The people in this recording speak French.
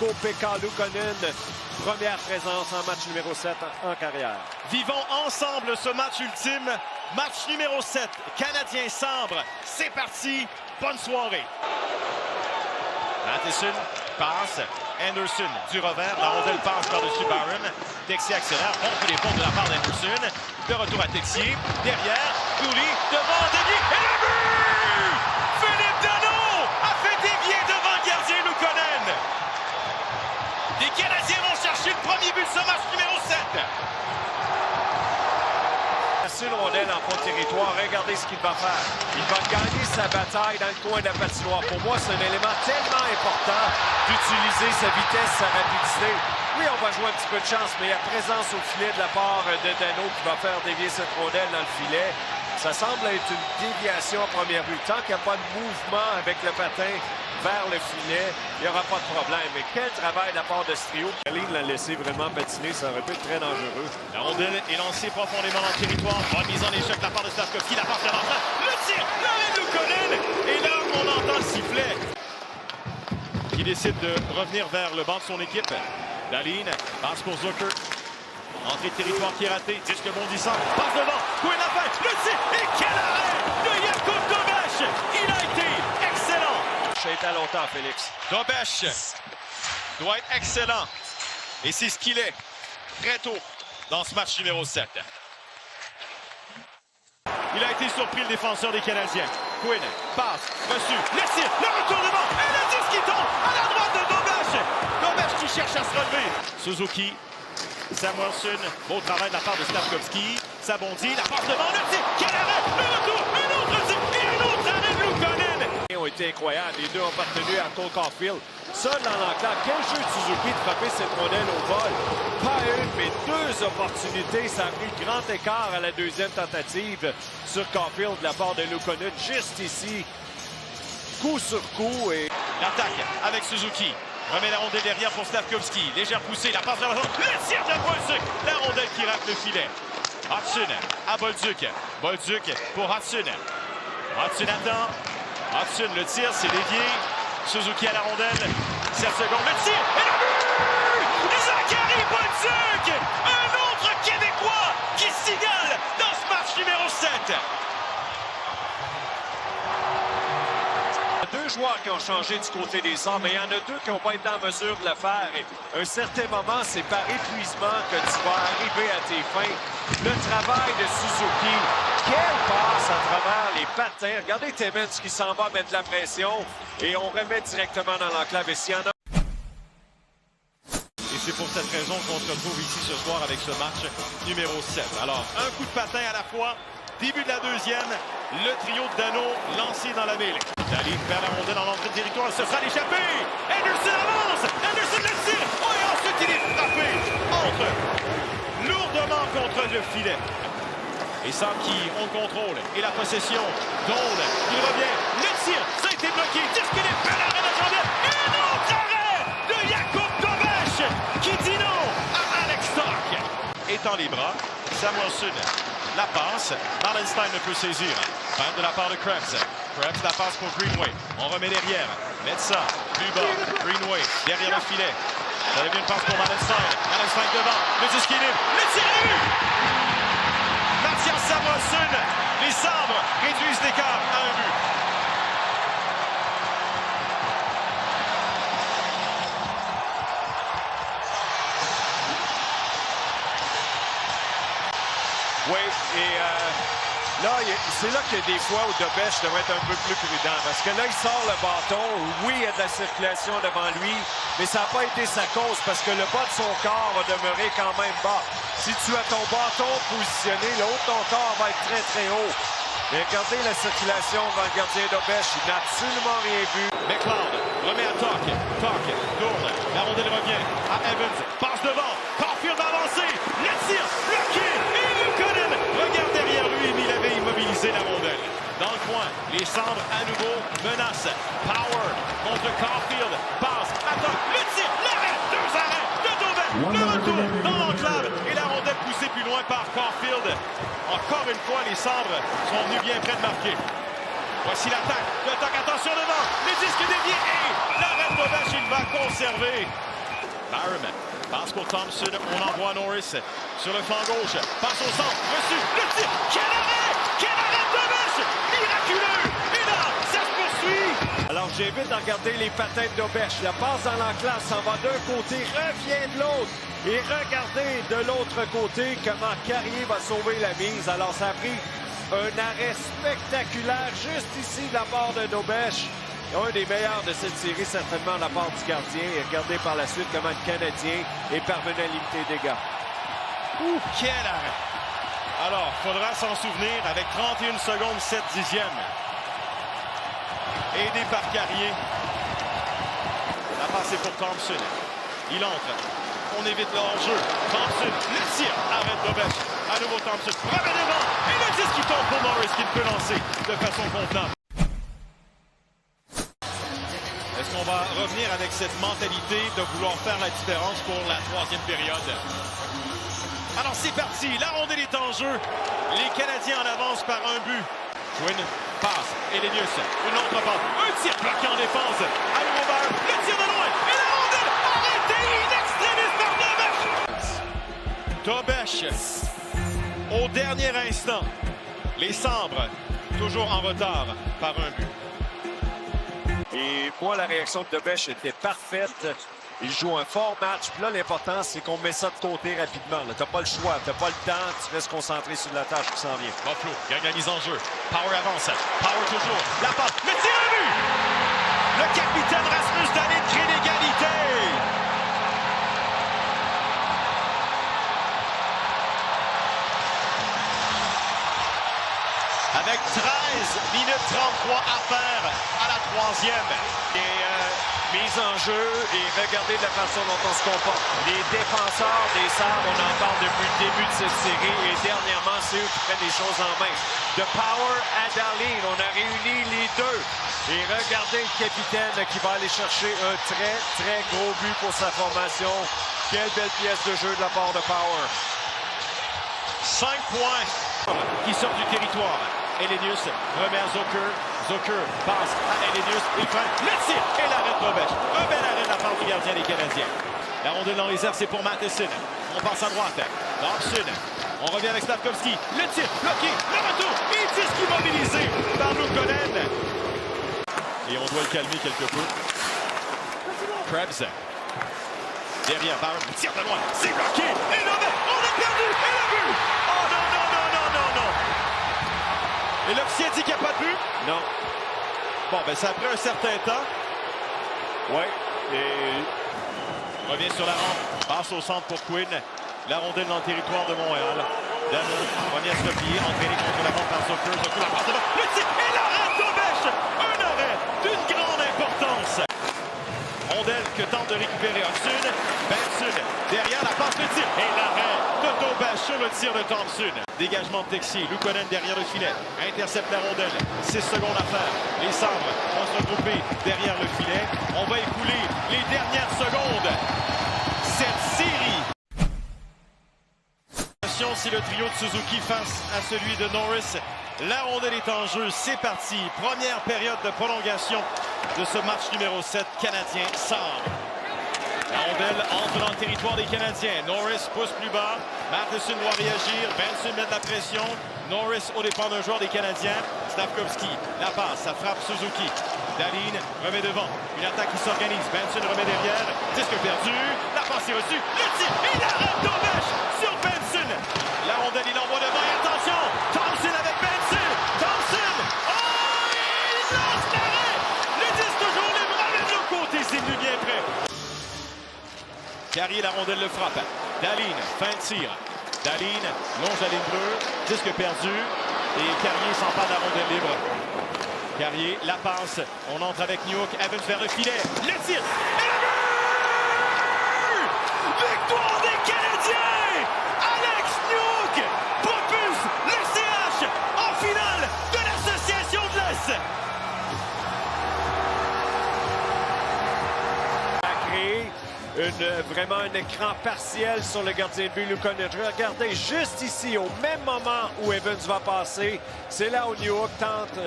Ukko-Pekka Luukkonen. Première présence en match numéro 7 en carrière. Vivons ensemble ce match ultime. Match numéro 7, Canadien-Sambre. C'est parti, bonne soirée. Matheson passe. Anderson du revers, la rondelle passe par-dessus Barron. Texier accélère, rompt les ponts de la part d'Anderson. De retour à Texier. Derrière, Cooley, devant, dévié, et le but! Philippe Danault a fait dévier devant le gardien Luukkonen. Les Canadiens vont chercher le premier but de ce match numéro 7. Une rondelle en fond de territoire, regardez ce qu'il va faire. Il va gagner sa bataille dans le coin de la patinoire. Pour moi, c'est un élément tellement important d'utiliser sa vitesse, sa rapidité. Oui, on va jouer un petit peu de chance, mais il y a présence au filet de la part de Danault qui va faire dévier cette rondelle dans le filet. Ça semble être une déviation en première vue. Tant qu'il n'y a pas de mouvement avec le patin vers le filet, il n'y aura pas de problème. Mais quel travail de la part de ce trio. Aline l'a laissé vraiment patiner, ça aurait pu être très dangereux. La rondelle est lancée profondément dans le territoire. Remise en échec de la part de Slavkovski, la passe de l'enfant. Le tir, l'arrêt de Luukkonen. Et là, on entend le sifflet. Qui décide de revenir vers le banc de son équipe. Dahlin passe pour Zucker. Entrée de territoire qui est ratée. Disque bondissant. Passe devant. Quinn a fait. Le tir. Et quel arrêt de Jakub Dobeš. Il a été excellent. Ça a été à longtemps, Félix. Dobeš doit être excellent. Et c'est ce qu'il est très tôt dans ce match numéro 7. Il a été surpris, le défenseur des Canadiens. Quinn passe, reçu, le tir, le retournement, et le disque qui tombe à la droite de Dobeš. Dobeš qui cherche à se relever. Suzuki, Samuelsson, beau travail de la part de Slavkovski. Ça bondit, la passe devant, le tir, quel arrêt, le retour, un autre tir, et un autre arrêt de Luukkonen. Ils ont été incroyables. Les deux ont appartenu à Cole Caulfield. Seul dans l'enclave, quel jeu de Suzuki de frapper cette rondelle au vol. Pas une, mais deux opportunités. Ça a pris grand écart à la deuxième tentative sur Caulfield de la part de Luukkonen. Juste ici, coup sur coup. Et l'attaque avec Suzuki. Remet la rondelle derrière pour Slavkovski. Légère poussée, la passe vers l'avant. Le tir de Bolduc. La rondelle qui rate le filet. Hudson à Bolduc. Bolduc pour Hudson. Hudson attend. Hudson, le tir, c'est dévié. Suzuki à la rondelle. 7 secondes, le tir et le but! Zachary Bolduc! Un autre Québécois qui signale dans ce match numéro 7. Il y a deux joueurs qui ont changé du côté des Sabres, mais il y en a deux qui n'ont pas été en mesure de le faire. Et à un certain moment, c'est par épuisement que tu vas arriver à tes fins. Le travail de Suzuki, quelle passe à travers les patins. Regardez Timmins qui s'en va mettre de la pression et on remet directement dans l'enclave. Et s'il y en a... Et c'est pour cette raison qu'on se retrouve ici ce soir avec ce match numéro 7. Alors, un coup de patin à la fois. Début de la deuxième, le trio de Danault lancé dans la mêlée. Dahlin perd la rondelle dans l'entrée de territoire, ce sera l'échappée. Anderson avance, Anderson le tire. Oh, et ensuite il est frappé. Entre lourdement contre le filet. Et Sam qui ont le contrôle et la possession. Donde, il revient, le tir, ça a été bloqué. Qu'est-ce qu'il est fait l'arrêt de Jordan? Et un autre arrêt de Jakub Dobeš qui dit non à Alex Stock. Étend les bras, Samuelsson. La passe, Marlenstein ne peut saisir. Fin de la part de Krebs. Krebs la passe pour Greenway. On remet derrière. Metza, plus bas. Greenway, derrière le filet. Ça devient une passe pour Marlenstein. Marlenstein devant. Le disque est libre. Le tir est vu! Mathias Samuelsson. Les Sabres réduisent l'écart à un but. Oui, et là, c'est là que des fois où Dobeš devrait être un peu plus prudent. Parce que là, il sort le bâton. Oui, il y a de la circulation devant lui, mais ça n'a pas été sa cause parce que le bas de son corps va demeurer quand même bas. Si tu as ton bâton positionné, le haut de ton corps va être très, très haut. Mais regardez la circulation devant le gardien Dobeš. Il n'a absolument rien vu. McLeod remet à Talk. Talk tourne. La rondelle revient à Evans. Passe devant. Caulfield va avancer. Le tir bloqué. Et Luukkonen regarde derrière lui, mais il avait immobilisé la rondelle. Dans le coin, les Sabres à nouveau menacent. Power contre Caulfield. Passe. Attends. Le tir. L'arrêt. Deux arrêts de Dobeš. Le retour dans l'enclave. Et la rondelle poussée plus loin par Caulfield. Encore une fois, les Sabres sont venus bien près de marquer. Voici l'attaque. Le Talk, attention devant. Le disque dévié et l'arrêt de Dobeš, il va conserver. Byram passe pour Thompson. On envoie Norris sur le flanc gauche. Passe au centre. Reçu. Le tir. Quel arrêt! Quel arrêt de Dobesch! Miraculeux! Et là, ça se poursuit! Alors, j'invite à regarder les patins de Dobesch. La passe dans l'enclave s'en va d'un côté, revient de l'autre. Et regardez de l'autre côté comment Carrier va sauver la mise. Alors, ça a pris un arrêt spectaculaire juste ici de la part de Dobesch. Un des meilleurs de cette série, certainement, de la part du gardien. Et regardez par la suite comment le Canadien est parvenu à limiter les dégâts. Quel arrêt! Alors, faudra s'en souvenir avec 31 secondes, 7 dixièmes. Aidé par Carrier. La passe est pour Thompson. Il entre. On évite le hors-jeu. Thompson, le tir. Arrête Dobesch. À nouveau Thompson. Remet devant. Et le disque qui tombe pour Norris qui ne peut lancer de façon convenable. Est-ce qu'on va revenir avec cette mentalité de vouloir faire la différence pour la troisième période? Alors c'est parti. La rondelle est en jeu. Les Canadiens en avance par un but. Quinn passe. Elenius. Une autre passe. Un tir bloqué en défense. À nouveau Byram. Le tir de loin. Et la rondelle arrêtée in extremis par Dobesch. Dobesch. Au dernier instant. Les Sabres toujours en retard par un but. Et moi, la réaction de Dobesch était parfaite. Il joue un fort match. Puis là, l'important, c'est qu'on met ça de côté rapidement. Tu n'as pas le choix, tu n'as pas le temps. Tu restes concentré sur la tâche qui s'en vient. Buffalo gagne la mise en jeu. Power avance. Power toujours. La passe. Le tir à but! Le capitaine Rasmus Dahlin crée l'égalité. Avec 13 minutes 33 à faire à la troisième. Et mise en jeu et regardez la façon dont on se comporte. Les défenseurs des Sabres, on en parle depuis le début de cette série et dernièrement, c'est eux qui prennent les choses en main. De Power à Dahlin, on a réuni les deux. Et regardez le capitaine qui va aller chercher un très, très gros but pour sa formation. Quelle belle pièce de jeu de la part de Power. 5 points qui sortent du territoire. Elenius remet à Zucker. Zucker passe à Elenius. Il prend le tir et l'arrêt de Dobesch. Un bel arrêt de la part du gardien des Canadiens. La rondelle dans les airs, c'est pour Matheson. On passe à droite. Thompson. On revient avec Slafkovsky. Le tir bloqué. Le retour. Et disque immobilisé par Luukkonen. Et on doit le calmer quelque peu. Krebs. Derrière, Byram. Le tir de loin. C'est bloqué. Et Dobesch. On a perdu. Et le but. Oh non, non, non, non, non, non. Et l'officier dit qu'il n'y a pas de but? Non. Bon, ben ça a pris un certain temps. Oui. Et revient sur la rampe. Passe au centre pour Quinn. La rondelle dans le territoire de Montréal. Dano revient à se replier. Entraîné contre la montre par Zucker. Zucker la passe devant. Le tir et l'arrêt de Dobesch. Un arrêt d'une grande importance. Rondelle que tente de récupérer Hudson. Benson derrière la passe, le tir. Et l'arrêt de Dobesch sur le tir de Thompson. Dégagement de Texier. Luukkonen derrière le filet. Intercepte la rondelle. 6 secondes à faire. Les Sabres vont se regrouper derrière le filet. On va écouler les dernières secondes. Cette série. Si le trio de Suzuki face à celui de Norris. La rondelle est en jeu. C'est parti. Première période de prolongation de ce match numéro 7 canadien-Sabres. La rondelle entre dans le territoire des Canadiens. Norris pousse plus bas. Matheson doit réagir. Benson met de la pression. Norris au dépend d'un joueur des Canadiens. Slafkovsky. La passe. Ça frappe Suzuki. Dahlin remet devant. Une attaque qui s'organise. Benson remet derrière. Disque perdu. La passe est reçue. Le tir. Il arrête Dobesch sur Benson. La rondelle, il envoie devant. Et attention. Thompson avec Benson. Thompson. Oh! Il lance l'arrêt. Le disque toujours libre. Ramène de l'autre côté. C'est venu bien près. Carrier, la rondelle le frappe. Dahlin, fin de tir. Dahlin longe la ligne bleue. Disque perdu. Et Carrier s'empare de la rondelle libre. Carrier, la passe. On entre avec Newhook. Evans vers le filet. Le tir. Et le but! Victoire des Canadiens! Alex Newhook propulse le CH en finale de l'Association de l'Est. Vraiment un écran partiel sur le gardien de but Luukkonen. Regardez juste ici, au même moment où Evans va passer, c'est là où Newhook tente